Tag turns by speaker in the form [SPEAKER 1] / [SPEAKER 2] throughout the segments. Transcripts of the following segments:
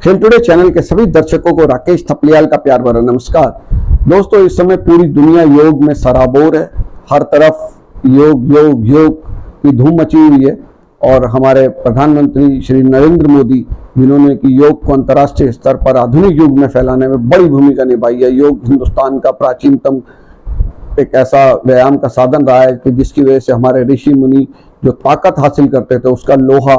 [SPEAKER 1] खेल today channel के सभी दर्शकों को राकेश थपलियाल का प्यार भरा नमस्कार। दोस्तों, इस समय पूरी दुनिया योग में सराबोर है। हर तरफ योग योग योग की धूम मची हुई है और हमारे प्रधानमंत्री श्री नरेंद्र मोदी, जिन्होंने कि योग को अंतर्राष्ट्रीय स्तर पर आधुनिक युग में फैलाने में बड़ी भूमिका निभाई है। योग हिंदुस्तान का प्राचीनतम एक ऐसा व्यायाम का साधन रहा है कि जिसकी वजह से हमारे ऋषि मुनि जो ताकत हासिल करते थे उसका लोहा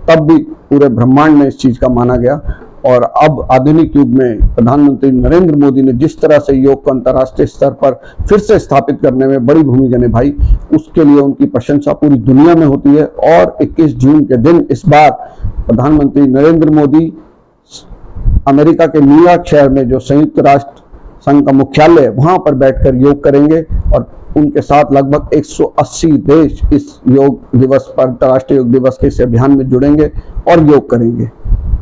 [SPEAKER 1] तब भी पूरे ब्रह्मांड में इस चीज का माना गया। और अब आधुनिक युग में प्रधानमंत्री नरेंद्र मोदी ने जिस तरह से योग को अंतर्राष्ट्रीय स्तर पर फिर से स्थापित करने में बड़ी भूमिका निभाई, उसके लिए उनकी प्रशंसा पूरी दुनिया में होती है। और 21 जून के दिन इस बार प्रधानमंत्री नरेंद्र मोदी अमेरिका के न्यूयॉर्क शहर में जो संयुक्त राष्ट्र संघ का मुख्यालय है वहां पर बैठकर योग करेंगे और उनके साथ लगभग 180 देश इस योग दिवस पर, अंतर्राष्ट्रीय योग दिवस के इस अभियान में जुड़ेंगे और योग करेंगे।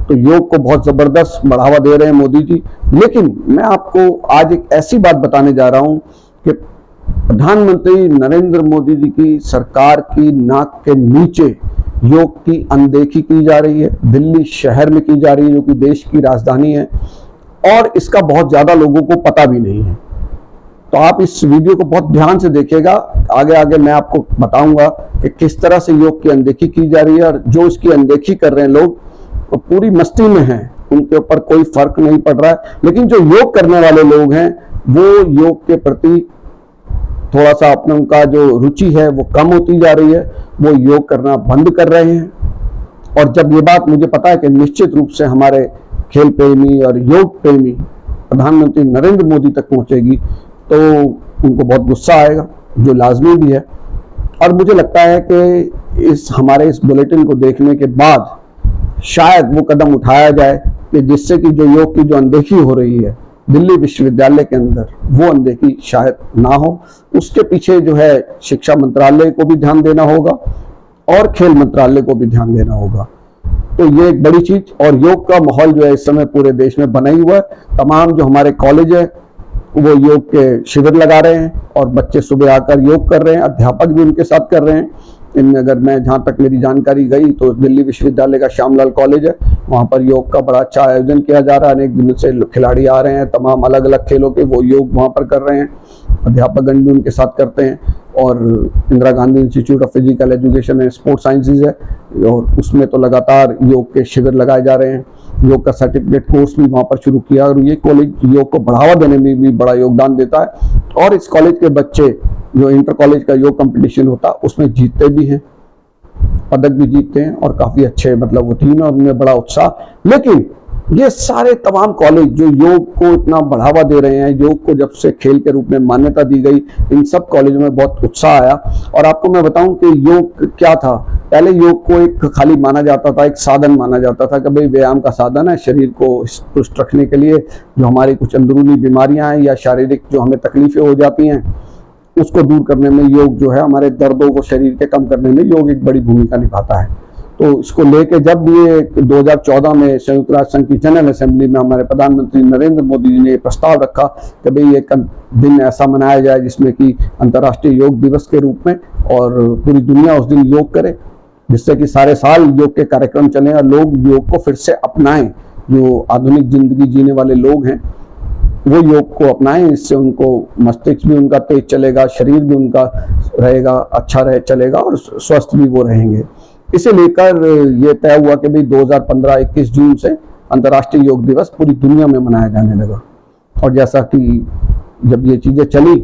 [SPEAKER 1] तो योग को बहुत जबरदस्त बढ़ावा दे रहे हैं मोदी जी। लेकिन मैं आपको आज एक ऐसी बात बताने जा रहा हूं कि प्रधानमंत्री नरेंद्र मोदी जी की सरकार की नाक के नीचे योग की अनदेखी की जा रही है। दिल्ली शहर में की जा रही है जो कि देश की राजधानी है, और इसका बहुत ज्यादा लोगों को पता भी नहीं है। तो आप इस वीडियो को बहुत ध्यान से देखिएगा। आगे आगे मैं आपको बताऊंगा कि किस तरह से योग की अनदेखी की जा रही है, और जो इसकी अनदेखी कर रहे हैं लोग वो पूरी मस्ती में हैं, उनके ऊपर कोई फर्क नहीं पड़ रहा है। लेकिन जो योग करने वाले लोग हैं वो योग के प्रति थोड़ा सा अपने उनका जो रुचि है वो कम होती जा रही है, वो योग करना बंद कर रहे हैं। और जब ये बात मुझे पता है कि निश्चित रूप से हमारे खेल प्रेमी और योग प्रेमी प्रधानमंत्री नरेंद्र मोदी तक पहुंचेगी तो उनको बहुत गुस्सा आएगा, जो लाजमी भी है। और मुझे लगता है कि हमारे इस बुलेटिन को देखने के बाद शायद वो कदम उठाया जाए कि जिससे कि जो योग की जो अनदेखी हो रही है दिल्ली विश्वविद्यालय के अंदर, वो अनदेखी शायद ना हो। उसके पीछे जो है शिक्षा मंत्रालय को भी ध्यान देना होगा और खेल मंत्रालय को भी ध्यान देना होगा। तो ये एक बड़ी चीज, और योग का माहौल जो है इस समय पूरे देश में बना ही हुआ है। तमाम जो हमारे कॉलेज है वो योग के शिविर लगा रहे हैं और बच्चे सुबह आकर योग कर रहे हैं, अध्यापक भी उनके साथ कर रहे हैं। इनमें अगर मैं जहाँ तक मेरी जानकारी गई तो दिल्ली विश्वविद्यालय का श्यामलाल कॉलेज है, वहाँ पर योग का बड़ा अच्छा आयोजन किया जा रहा है। अनेक दिनों से खिलाड़ी आ रहे हैं, तमाम अलग अलग खेलों के, वो योग वहाँ पर कर रहे हैं, अध्यापकगण भी उनके साथ करते हैं। और Indira Gandhi institute of physical education and sports sciences है, और उसमें तो लगातार योग के शिविर लगाए जा रहे हैं। योग का सर्टिफिकेट कोर्स भी वहाँ पर शुरू किया, और ये कॉलेज योग को बढ़ावा देने में भी बड़ा योगदान देता है। और इस कॉलेज के बच्चे जो इंटर कॉलेज का योग कंपटीशन होता है उसमें जीतते भी हैं, पदक भी जीतते हैं, और काफी अच्छे मतलब वो टीम है, उनमें बड़ा उत्साह। लेकिन ये सारे तमाम कॉलेज जो योग को इतना बढ़ावा दे रहे हैं, योग को जब से खेल के रूप में मान्यता दी गई, इन सब कॉलेजों में बहुत उत्साह आया। और आपको मैं बताऊं कि योग क्या था। पहले योग को एक खाली माना जाता था, एक साधन माना जाता था कि भाई व्यायाम का साधन है, शरीर को पुष्ट रखने के लिए जो हमारी कुछ अंदरूनी बीमारियां हैं या शारीरिक जो हमें तकलीफें हो जाती हैं उसको दूर करने में योग जो है, हमारे दर्दों को शरीर के कम करने में योग एक बड़ी भूमिका निभाता है। तो इसको लेके जब ये 2014 में संयुक्त राष्ट्र संघ की जनरल असेंबली में हमारे प्रधानमंत्री नरेंद्र मोदी जी ने ये प्रस्ताव रखा कि भाई एक दिन ऐसा मनाया जाए जिसमें कि अंतर्राष्ट्रीय योग दिवस के रूप में, और पूरी दुनिया उस दिन योग करे, जिससे कि सारे साल योग के कार्यक्रम चले और लोग योग को फिर से अपनाएं। जो आधुनिक जिंदगी जीने वाले लोग हैं वो योग को अपनाएं, इससे उनको मस्तिष्क भी उनका तेज चलेगा, शरीर भी उनका रहेगा अच्छा चलेगा, और स्वस्थ भी वो रहेंगे। इसे लेकर ये तय हुआ कि भाई 2015 21 जून से अंतर्राष्ट्रीय योग दिवस पूरी दुनिया में मनाया जाने लगा। और जैसा कि जब ये चीजें चली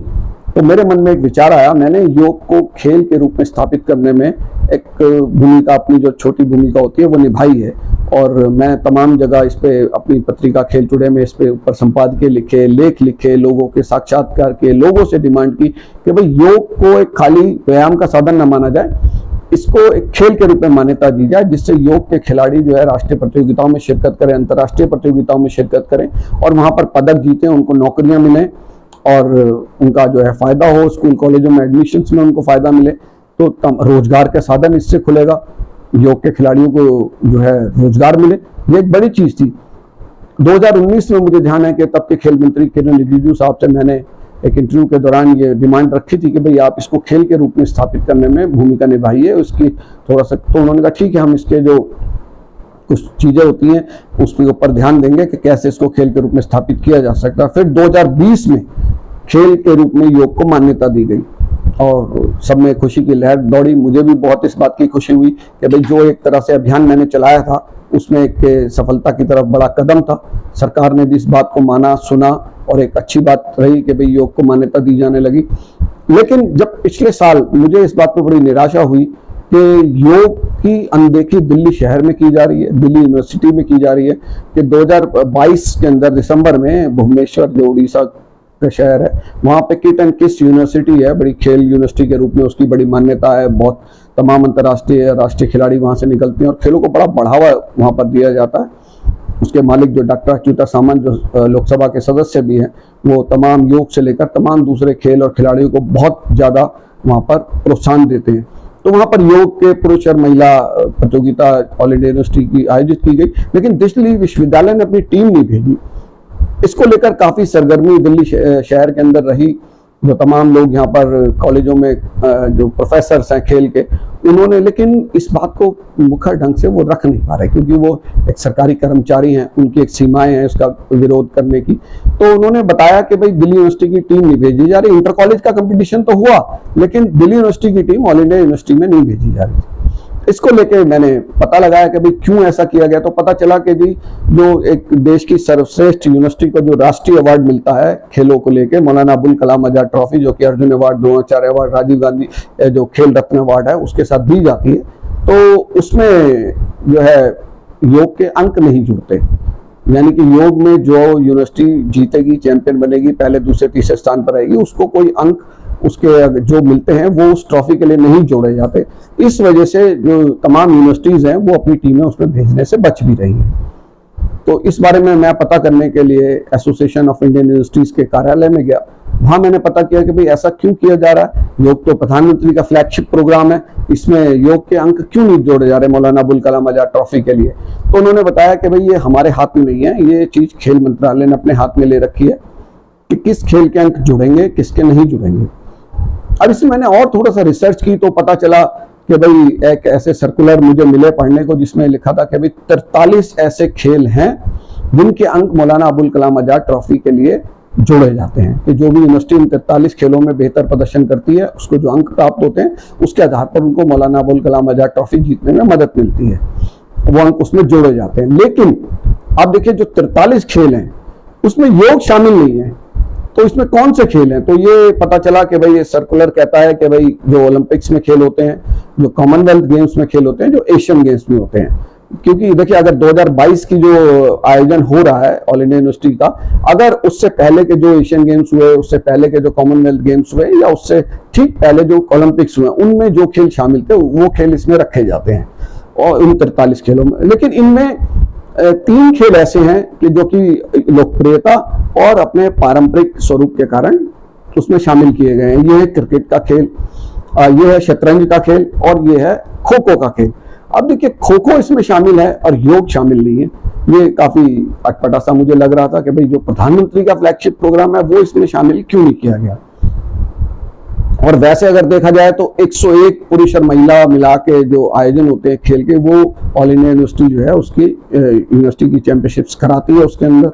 [SPEAKER 1] तो मेरे मन में एक विचार आया। मैंने योग को खेल के रूप में स्थापित करने में एक भूमिका, अपनी जो छोटी भूमिका होती है वो निभाई है। और मैं तमाम जगह इस पे अपनी पत्रिका खेल टुडे में इस पे ऊपर संपादकीय लिखे, लेख लिखे, लोगों के साक्षात्कार किए, लोगों से डिमांड की कि भाई योग को एक खाली व्यायाम का साधन न माना जाए, इसको एक खेल के रूप में मान्यता दी जाए, जिससे योग के खिलाड़ी जो है राष्ट्रीय प्रतियोगिताओं में शिरकत करें, अंतर्राष्ट्रीय प्रतियोगिताओं में शिरकत करें और वहां पर पदक जीतें, उनको नौकरियां मिलें और उनका जो है फायदा हो, स्कूल कॉलेजों में एडमिशन्स में उनको फायदा मिले, तो रोजगार का साधन इससे खुलेगा, योग के खिलाड़ियों को जो है रोजगार मिले। ये एक बड़ी चीज थी। 2019 में मुझे ध्यान है कि तब के खेल मंत्री किरण रिजिजू साहब से मैंने एक इंटरव्यू के दौरान ये डिमांड रखी थी कि भाई आप इसको खेल के रूप में स्थापित करने में भूमिका निभाइए उसकी थोड़ा सा। तो उन्होंने कहा ठीक है, हम इसके जो कुछ चीजें होती हैं उसके ऊपर ध्यान देंगे कि कैसे इसको खेल के रूप में स्थापित किया जा सकता है। फिर 2020 में खेल के रूप में योग को मान्यता दी गई और सब में खुशी की लहर दौड़ी। मुझे भी बहुत इस बात की खुशी हुई कि भाई जो एक तरह से अभियान मैंने चलाया था उसमें एक सफलता की तरफ बड़ा कदम था। सरकार ने भी इस बात को माना, सुना और एक अच्छी बात रही कि भाई योग को मान्यता दी जाने लगी। लेकिन जब पिछले साल मुझे इस बात पर बड़ी निराशा हुई कि योग की अनदेखी दिल्ली शहर में की जा रही है, दिल्ली यूनिवर्सिटी में की जा रही है कि 2022 के अंदर दिसंबर में भुवनेश्वर जो उड़ीसा का शहर है वहां पे किट एंड किस यूनिवर्सिटी है, बड़ी खेल यूनिवर्सिटी के रूप में उसकी बड़ी मान्यता है। बहुत तमाम अंतर्राष्ट्रीय राष्ट्रीय खिलाड़ी वहां से निकलते हैं और खेलों को बड़ा बढ़ावा वहां पर दिया जाता है। उसके मालिक जो डॉक्टर अच्युता सामंत जो लोकसभा के सदस्य भी हैं वो तमाम योग से लेकर तमाम दूसरे खेल और खिलाड़ियों को बहुत ज्यादा वहां पर प्रोत्साहन देते हैं। तो वहां पर योग के पुरुष और महिला प्रतियोगिता ऑल इंडिया यूनिवर्सिटी की आयोजित की गई, लेकिन दिल्ली विश्वविद्यालय ने अपनी टीम नहीं भेजी। इसको लेकर काफी सरगर्मी दिल्ली शहर के अंदर रही। जो तमाम लोग यहाँ पर कॉलेजों में जो प्रोफेसर्स हैं खेल के, उन्होंने लेकिन इस बात को मुखर ढंग से वो रख नहीं पा रहे क्योंकि वो एक सरकारी कर्मचारी हैं, उनकी एक सीमाएं हैं उसका विरोध करने की। तो उन्होंने बताया कि भाई दिल्ली यूनिवर्सिटी की टीम नहीं भेजी जा रही। इंटर कॉलेज का कंपटीशन तो हुआ लेकिन दिल्ली यूनिवर्सिटी की टीम ऑल इंडिया यूनिवर्सिटी में नहीं भेजी जा रही। इसको लेके मैंने पता लगाया कि भाई क्यों ऐसा किया गया। तो पता चला कि जी जो एक देश की सर्वश्रेष्ठ यूनिवर्सिटी को जो राष्ट्रीय अवार्ड मिलता है खेलों को लेके, मौलाना अबुल कलाम आजाद ट्रॉफी जो कि अर्जुन अवार्ड, द्रोणाचार्य अवार्ड, राजीव गांधी जो खेल रत्न अवार्ड है उसके साथ दी जाती है, तो उसमें जो है योग के अंक नहीं जुड़ते। यानी कि योग में जो यूनिवर्सिटी जीतेगी, चैंपियन बनेगी, पहले दूसरे तीसरे स्थान पर आएगी, उसको कोई अंक उसके जो मिलते हैं वो उस ट्रॉफी के लिए नहीं जोड़े जाते। इस वजह से जो तमाम यूनिवर्सिटीज हैं वो अपनी टीमें उसमें भेजने से बच भी रही हैं। तो इस बारे में मैं पता करने के लिए एसोसिएशन ऑफ इंडियन यूनिवर्सिटीज के कार्यालय में गया। वहां मैंने पता किया कि भाई ऐसा क्यों किया जा रहा है। योग तो प्रधानमंत्री का फ्लैगशिप प्रोग्राम है, इसमें योग के अंक क्यों नहीं जोड़े जा रहे मौलाना अबुल कलाम आजाद ट्रॉफी के लिए। तो उन्होंने बताया कि भाई ये हमारे हाथ में नहीं है, ये चीज खेल मंत्रालय ने अपने हाथ में ले रखी है कि किस खेल के अंक जुड़ेंगे किसके नहीं जुड़ेंगे। अब इसमें मैंने और थोड़ा सा रिसर्च की तो पता चला कि भाई एक ऐसे सर्कुलर मुझे मिले पढ़ने को जिसमें लिखा था कि भाई 43 ऐसे खेल हैं जिनके अंक मौलाना अबुल कलाम आजाद ट्रॉफी के लिए जोड़े जाते हैं कि जो भी यूनिवर्सिटी इन 43 खेलों में बेहतर प्रदर्शन करती है उसको जो अंक प्राप्त होते हैं उसके आधार पर उनको मौलाना अबुल कलाम आजाद ट्रॉफी जीतने में मदद मिलती है, वो अंक उसमें जोड़े जाते हैं। लेकिन आप देखिए जो 43 खेल हैं उसमें योग शामिल नहीं है। तो इसमें कौन से खेल हैं? तो ये पता चला कि भाई ये सर्कुलर कहता है कि भाई जो ओलंपिक्स में खेल होते हैं, जो कॉमनवेल्थ गेम्स में खेल होते हैं, जो एशियन गेम्स में होते हैं। क्योंकि देखिए अगर 2022 की जो आयोजन हो रहा है ऑल इंडिया यूनिवर्सिटी का, अगर उससे पहले के जो एशियन गेम्स हुए, उससे पहले के जो कॉमनवेल्थ गेम्स हुए या उससे ठीक पहले जो ओलंपिक्स हुए, उनमें जो खेल शामिल थे वो खेल इसमें रखे जाते हैं और उन 43 खेलों में। लेकिन इनमें 3 खेल ऐसे हैं कि जो कि लोकप्रियता और अपने पारंपरिक स्वरूप के कारण उसमें शामिल किए गए हैं। ये है क्रिकेट का खेल, ये है शतरंज का खेल और ये है खो खो का खेल। अब देखिए खो खो इसमें शामिल है और योग शामिल नहीं है। ये काफी अटपटा सा मुझे लग रहा था कि भाई जो प्रधानमंत्री का फ्लैगशिप प्रोग्राम है वो इसमें शामिल क्यों नहीं किया गया। और वैसे अगर देखा जाए तो 101 पुरुष और महिला मिला के जो आयोजन होते हैं खेल के, वो ऑल इंडिया यूनिवर्सिटी जो है उसकी यूनिवर्सिटी की चैंपियनशिप्स कराती है उसके अंदर।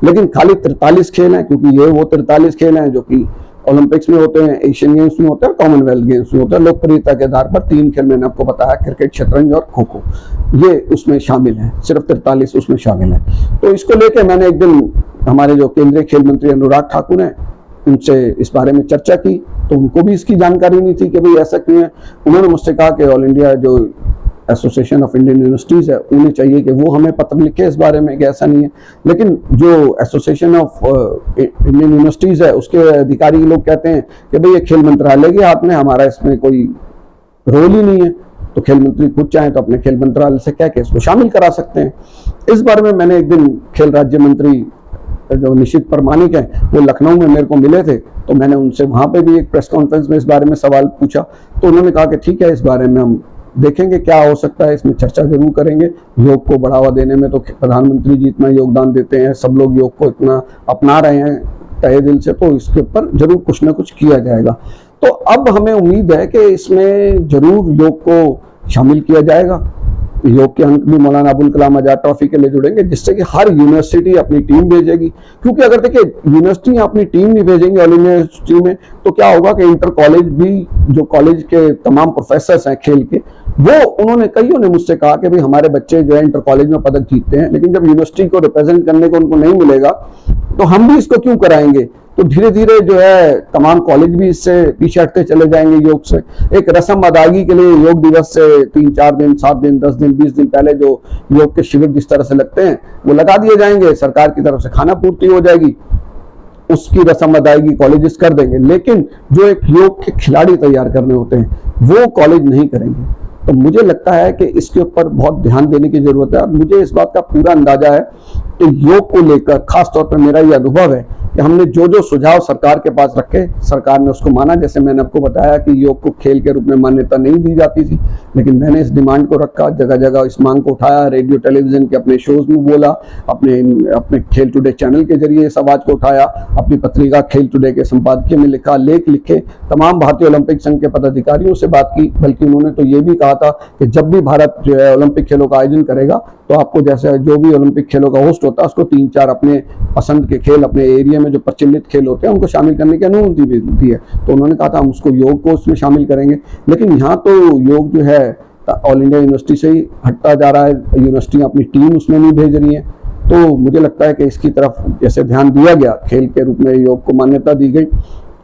[SPEAKER 1] लेकिन खाली 43 खेल हैं क्योंकि ये वो 43 खेल हैं जो कि ओलंपिक्स में होते हैं, एशियन गेम्स में होते हैं, कॉमनवेल्थ गेम्स में होते हैं। लोकप्रियता के आधार पर 3 खेल मैंने आपको बताया, क्रिकेट, शतरंज और खो खो, ये उसमें शामिल है, सिर्फ 43 उसमें शामिल है। तो इसको लेकर मैंने एक दिन हमारे जो केंद्रीय खेल मंत्री अनुराग ठाकुर हैं उनसे इस बारे में चर्चा की, तो उनको भी इसकी जानकारी नहीं थी कि भाई ऐसा क्यों है। उन्होंने मुझसे कहा कि ऑल इंडिया जो एसोसिएशन ऑफ इंडियन यूनिवर्सिटीज है उन्हें चाहिए कि वो हमें पत्र लिखे इस बारे में कि ऐसा नहीं है। लेकिन जो एसोसिएशन ऑफ इंडियन यूनिवर्सिटीज है उसके अधिकारी लोग कहते हैं कि भाई ये खेल मंत्रालय के हाथ में, हमारा इसमें कोई रोल ही नहीं है। तो खेल मंत्री खुद चाहें तो अपने खेल मंत्रालय से कह के इसको शामिल करा सकते हैं। इस बारे में मैंने एक दिन खेल राज्य मंत्री जो निशित परमानिक है वो लखनऊ में मेरे को मिले थे, तो मैंने उनसे वहां पे भी एक प्रेस कॉन्फ्रेंस में इस बारे में सवाल पूछा। तो उन्होंने कहा कि ठीक है, इस बारे में हम देखेंगे क्या हो सकता है, इसमें चर्चा जरूर करेंगे। योग को बढ़ावा देने में तो प्रधानमंत्री जी इतना योगदान देते हैं, सब लोग योग को इतना अपना रहे हैं तहे दिल से, तो इसके ऊपर जरूर कुछ ना कुछ किया जाएगा। तो अब हमें उम्मीद है कि इसमें जरूर योग को शामिल किया जाएगा। योग के अंक भी मौलाना अबुल कलाम आजाद ट्रॉफी के लिए जुड़ेंगे, जिससे कि हर यूनिवर्सिटी अपनी टीम भेजेगी। क्योंकि अगर देखिए यूनिवर्सिटी अपनी टीम नहीं भेजेंगे ऑल इंडिया यूनिवर्सिटी में, तो क्या होगा कि इंटर कॉलेज भी, जो कॉलेज के तमाम प्रोफेसर हैं खेल के, वो उन्होंने कईयों ने मुझसे कहा कि भाई हमारे बच्चे जो है इंटर कॉलेज में पदक जीतते हैं, लेकिन जब यूनिवर्सिटी को रिप्रेजेंट करने को उनको नहीं मिलेगा तो हम भी इसको क्यों कराएंगे। तो धीरे धीरे जो है तमाम कॉलेज भी इससे पीछे हटते चले जाएंगे योग से। एक रस्म अदायगी के लिए योग दिवस से 3-4 दिन, 7 दिन, 10 दिन, 20 दिन पहले जो योग के शिविर जिस तरह से लगते हैं वो लगा दिए जाएंगे, सरकार की तरफ से खाना पूर्ति हो जाएगी, उसकी रस्म अदायगी कॉलेजेस कर देंगे। लेकिन जो एक योग के खिलाड़ी तैयार करने होते हैं वो कॉलेज नहीं करेंगे। तो मुझे लगता है कि इसके ऊपर बहुत ध्यान देने की जरूरत है। मुझे इस बात का पूरा अंदाजा है कि योग को लेकर खासतौर पर मेरा यह अनुभव है कि हमने जो जो सुझाव सरकार के पास रखे, सरकार ने उसको माना। जैसे मैंने आपको बताया कि योग को खेल के रूप में मान्यता नहीं दी जाती थी, लेकिन मैंने इस डिमांड को रखा, जगह जगह इस मांग को उठाया, रेडियो टेलीविजन के अपने शोज में बोला, अपने खेल टुडे चैनल के जरिए इस आवाज को उठाया, अपनी पत्रिका खेल टुडे के संपादकीय में लिखा, लेख लिखे, तमाम भारतीय ओलंपिक संघ के पदाधिकारियों से बात की। बल्कि उन्होंने तो ये भी कहा था कि जब भी भारत जो है ओलंपिक खेलों का आयोजन करेगा तो आपको जैसे जो भी ओलंपिक खेलों का होस्ट होता है उसको 3-4 अपने पसंद के खेल, अपने एरिया में जो प्रचलित खेल होते हैं उनको शामिल करने की अनुमति भी दी है। तो उन्होंने कहा था हम उसको योग को उसमें शामिल करेंगे। लेकिन यहाँ तो योग जो है ऑल इंडिया यूनिवर्सिटी से ही हटता जा रहा है, यूनिवर्सिटियां अपनी टीम उसमें नहीं भेज रही हैं। तो मुझे लगता है कि इसकी तरफ जैसे ध्यान दिया गया, खेल के रूप में योग को मान्यता दी गई,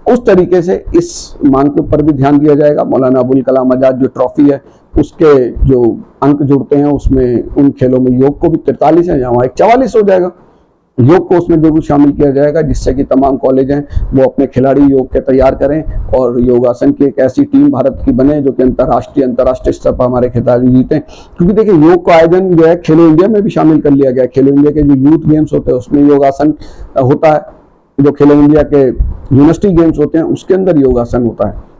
[SPEAKER 1] उस तरीके से इस मांग के ऊपर भी ध्यान दिया जाएगा। मौलाना अबुल कलाम आजाद जो ट्रॉफी है उसके जो अंक जुड़ते हैं उसमें उन खेलों में योग को भी 43 है, यहाँ 44 हो जाएगा, योग को उसमें जरूर शामिल किया जाएगा, जिससे कि तमाम कॉलेज हैं वो अपने खिलाड़ी योग के तैयार करें और योगासन की एक ऐसी टीम भारत की बने जो कि अंतर्राष्ट्रीय स्तर पर हमारे खिताब जीते। क्योंकि देखिए योग का आयोजन जो है खेलो इंडिया में भी शामिल कर लिया गया। खेलो इंडिया के जो यूथ गेम्स होते हैं उसमें योगासन होता है, जो खेलो इंडिया के यूनिवर्सिटी गेम्स होते हैं उसके अंदर योगासन होता है।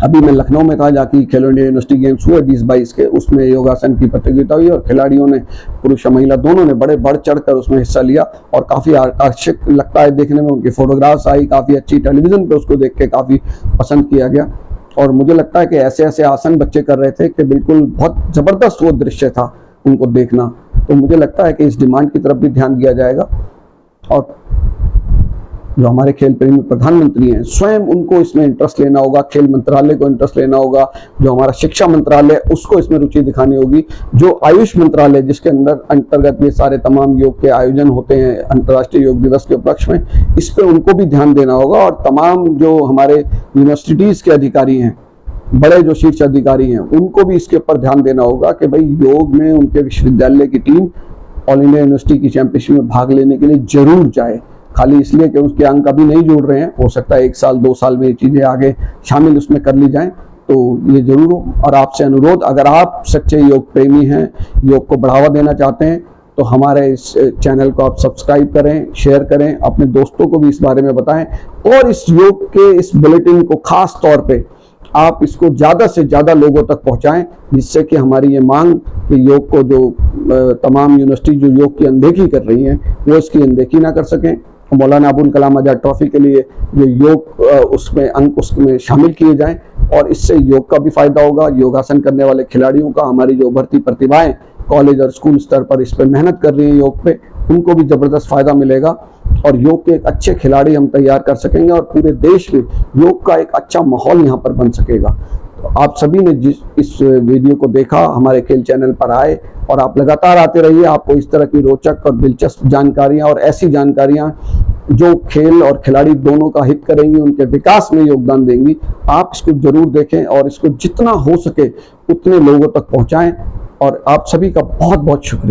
[SPEAKER 1] अभी मैं लखनऊ में था जाके खेलो इंडिया यूनिवर्सिटी गेम्स हुए 2022 के, उसमें योगासन की प्रतियोगिता हुई और खिलाड़ियों ने, पुरुष और महिला दोनों ने बड़े बढ़ चढ़कर उसमें हिस्सा लिया और काफी आकर्षक लगता है देखने में। उनकी फोटोग्राफ्स आई, काफी अच्छी, टेलीविजन पे उसको देख के काफी पसंद किया गया। और मुझे लगता है कि ऐसे ऐसे आसन बच्चे कर रहे थे कि बिल्कुल बहुत जबरदस्त वो दृश्य था उनको देखना। तो मुझे लगता है कि इस डिमांड की तरफ भी ध्यान दिया जाएगा और जो हमारे खेल प्रेमी प्रधानमंत्री हैं स्वयं उनको इसमें इंटरेस्ट लेना होगा, खेल मंत्रालय को इंटरेस्ट लेना होगा, जो हमारा शिक्षा मंत्रालय उसको इसमें रुचि दिखानी होगी, जो आयुष मंत्रालय जिसके अंतर्गत ये सारे तमाम योग के आयोजन होते हैं अंतर्राष्ट्रीय योग दिवस के उपलक्ष्य में, इस पे उनको भी ध्यान देना होगा। और तमाम जो हमारे यूनिवर्सिटीज के अधिकारी हैं, बड़े जो शीर्ष अधिकारी हैं, उनको भी इसके ऊपर ध्यान देना होगा कि भाई योग में उनके विश्वविद्यालय की टीम ऑल इंडिया यूनिवर्सिटी की चैंपियनशिप में भाग लेने के लिए जरूर जाए। खाली इसलिए कि उसके अंक अभी नहीं जुड़ रहे हैं, हो सकता है 1 साल 2 साल में ये चीजें आगे शामिल उसमें कर ली जाएं, तो ये जरूर हो। और आपसे अनुरोध, अगर आप सच्चे योग प्रेमी हैं, योग को बढ़ावा देना चाहते हैं, तो हमारे इस चैनल को आप सब्सक्राइब करें, शेयर करें, अपने दोस्तों को भी इस बारे में बताएं और इस योग के इस बुलेटिन को खास तौर पे आप इसको ज्यादा से ज्यादा लोगों तक पहुंचाएं, जिससे कि हमारी ये मांग कि योग को जो तमाम यूनिवर्सिटी जो योग की अनदेखी कर रही हैं वो इसकी अनदेखी ना कर सकें। मौलाना अबुल कलाम आजाद ट्रॉफी के लिए जो योग उसमें अंक उसमें शामिल किए जाएं और इससे योग का भी फायदा होगा, योगासन करने वाले खिलाड़ियों का, हमारी जो उभरती प्रतिभाएं कॉलेज और स्कूल स्तर पर इस पर मेहनत कर रही हैं योग पे, उनको भी जबरदस्त फायदा मिलेगा और योग के एक अच्छे खिलाड़ी हम तैयार कर सकेंगे और पूरे देश में योग का एक अच्छा माहौल यहाँ पर बन सकेगा। तो आप सभी ने जिस इस वीडियो को देखा, हमारे खेल चैनल पर आए और आप लगातार आते रहिए। आपको इस तरह की रोचक और दिलचस्प जानकारियां और ऐसी जानकारियां जो खेल और खिलाड़ी दोनों का हित करेंगी, उनके विकास में योगदान देंगी, आप इसको जरूर देखें और इसको जितना हो सके उतने लोगों तक पहुंचाएं। और आप सभी का बहुत बहुत शुक्रिया।